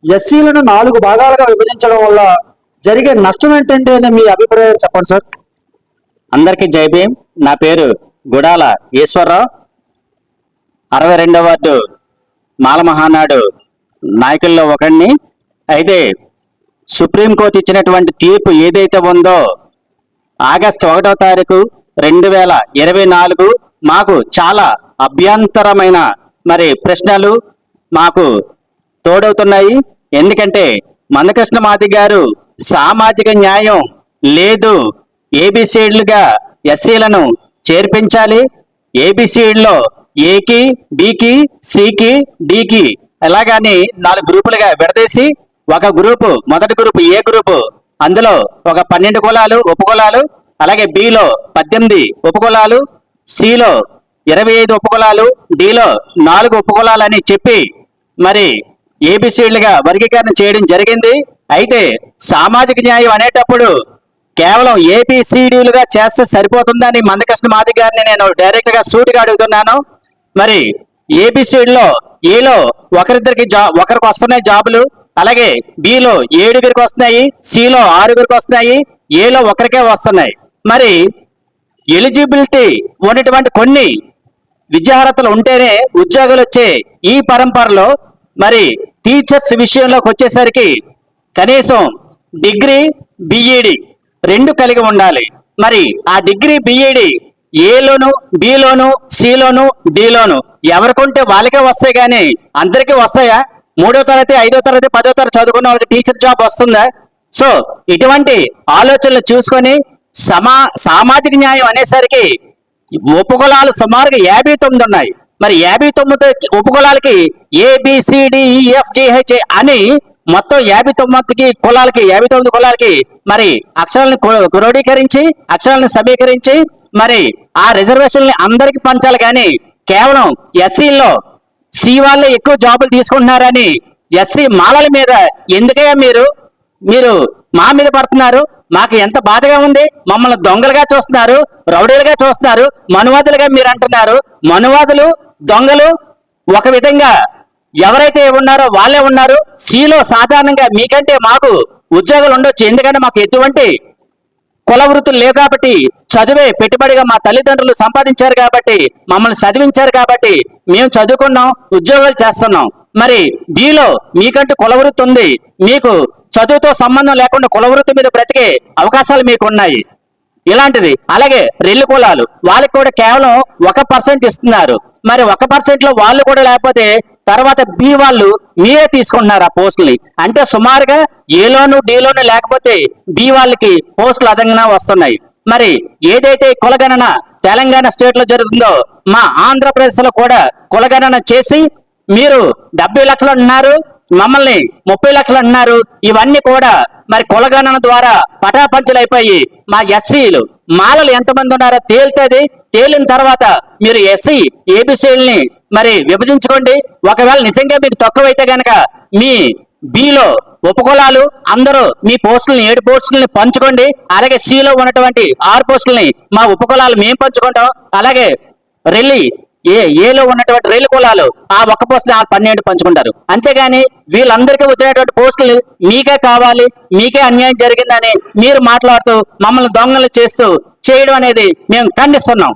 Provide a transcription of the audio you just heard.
ఎస్సీలను 4 భాగాలుగా విభజించడం వల్ల జరిగే నష్టం ఏంటంటే అని మీ అభిప్రాయం చెప్పండి సార్. అందరికీ జై భీమ్. నా పేరు గుడాల ఈశ్వరరావు, 62వ వార్డు మాల మహానాడు నాయకుల్లో ఒకడిని. అయితే సుప్రీంకోర్టు ఇచ్చినటువంటి తీర్పు ఏదైతే ఉందో ఆగస్టు 1వ తారీఖు 2024 మాకు చాలా అభ్యంతరమైన ప్రశ్నలు మాకు తోడవుతున్నాయి. ఎందుకంటే మందకృష్ణ మాది గారు సామాజిక న్యాయం లేదు, ఏబిసిడ్లుగా ఎస్సీలను చేర్పించాలి, ఏబిసిడ్లో ఏకి బికి సికి డికి అలాగని 4 గ్రూపులుగా విడదీసి ఒక గ్రూపు, మొదటి గ్రూపు ఏ గ్రూపు, అందులో ఒక 12 కులాలు ఉపకులాలు, అలాగే బిలో 18 ఉపకులాలు, సిలో 25 ఉపకులాలు, డిలో 4 ఉపకులాలు అని చెప్పి ఏబిసిడ్లుగా వర్గీకరణ చేయడం జరిగింది. అయితే సామాజిక న్యాయం అనేటప్పుడు కేవలం ఏబిసిడీలుగా చేస్తే సరిపోతుందని మందకృష్ణ మాది గారిని నేను డైరెక్ట్ గా సూటిగా అడుగుతున్నాను. ఏబిసిడ్లో ఏలో ఒకరికి వస్తున్నాయి జాబులు, అలాగే బిలో 7 వస్తున్నాయి, సిలో 6 వస్తున్నాయి, ఏలో ఒకరికే వస్తున్నాయి. ఎలిజిబిలిటీ ఉన్నటువంటి కొన్ని విద్యార్హతలు ఉంటేనే ఉద్యోగాలు వచ్చే ఈ పరంపరలో టీచర్స్ విషయంలోకి వచ్చేసరికి కనీసం డిగ్రీ బిఈడి 2 కలిగి ఉండాలి. ఆ డిగ్రీ బిఈడి ఏలోను బిలోను సిలోను డిలోను ఎవరికుంటే వాళ్ళకే వస్తాయి కానీ అందరికీ వస్తాయా? 3వ తరగతి 5వ తరగతి 10వ తరగతి చదువుకున్న వాళ్ళకి టీచర్ జాబ్ వస్తుందా? సో ఇటువంటి ఆలోచనలు చూసుకొని సామాజిక న్యాయం అనేసరికి ఉపకులాలు సుమారుగా 59 ఉన్నాయి. 59 ఉపకులాలకి ABCDEFGH అని మొత్తం 59 కులాలకి అక్షరాలను క్రోడీకరించి అక్షరాలను సమీకరించి ఆ రిజర్వేషన్ని అందరికి పంచాలి. కానీ కేవలం ఎస్సీల్లో సి వాళ్ళే ఎక్కువ జాబులు తీసుకుంటున్నారని ఎస్సీ మాలల మీద ఎందుకయ్యా మీరు మా మీద పడుతున్నారు? మాకు ఎంత బాధగా ఉంది. మమ్మల్ని దొంగలుగా చూస్తున్నారు, రౌడీలుగా చూస్తున్నారు, మనువాదులుగా మీరు అంటున్నారు. మనువాదులు దొంగలు ఒక విధంగా ఎవరైతే ఉన్నారో వాళ్ళే ఉన్నారు. సిలో సాధారణంగా మీకంటే మాకు ఉద్యోగాలు ఉండొచ్చు, ఎందుకంటే మాకు ఎటువంటి కుల వృత్తులు లేవు కాబట్టి, చదివే పెట్టుబడిగా మా తల్లిదండ్రులు సంపాదించారు కాబట్టి, మమ్మల్ని చదివించారు కాబట్టి మేము చదువుకున్నాం, ఉద్యోగాలు చేస్తున్నాం. బిలో మీకంటూ కుల వృత్తి ఉంది, మీకు చదువుతో సంబంధం లేకుండా కుల వృత్తి మీద బ్రతికే అవకాశాలు మీకు ఉన్నాయి. ఇలాంటిది అలాగే రెల్లు కులాలు వాళ్ళకి కూడా కేవలం 1% ఇస్తున్నారు. 1% లో వాళ్ళు కూడా లేకపోతే తర్వాత బి వాళ్ళు మీరే తీసుకుంటున్నారు ఆ పోస్టుల్ని. అంటే సుమారుగా ఏలోను డిలోను లేకపోతే బి వాళ్ళకి పోస్టులు అదనంగా వస్తున్నాయి. ఏదైతే కులగణన తెలంగాణ స్టేట్ లో జరుగుతుందో మా ఆంధ్రప్రదేశ్ లో కూడా కులగణన చేసి మీరు 70 లక్షలు అన్నారు, మమ్మల్ని 30 లక్షలు అన్నారు. ఇవన్నీ కూడా కులగణన ద్వారా పటాపంచలైపోయి మా ఎస్సీలు మాలలు ఎంతమంది ఉన్నారో తేలుతుంది. తేలిన తర్వాత మీరు ఎస్సీ ఏబిసిల్ని విభజించుకోండి. ఒకవేళ నిజంగా మీకు తక్కువైతే గనక మీ బిలో ఉపకులాలు అందరూ మీ పోస్టులని 7 పోస్టులని పంచుకోండి. అలాగే సిలో ఉన్నటువంటి 6 పోస్టులని మా ఉపకులాలు మేము పంచుకుంటాం. అలాగే ఏలో ఉన్నటువంటి రైలు కులాలు ఆ 1 పోస్టులు 12 పంచుకుంటారు. అంతేగాని వీళ్ళందరికీ వచ్చినటువంటి పోస్టులు మీకే కావాలి, మీకే అన్యాయం జరిగిందని మీరు మాట్లాడుతూ మమ్మల్ని దొంగలు చేయడం అనేది మేము ఖండిస్తున్నాం.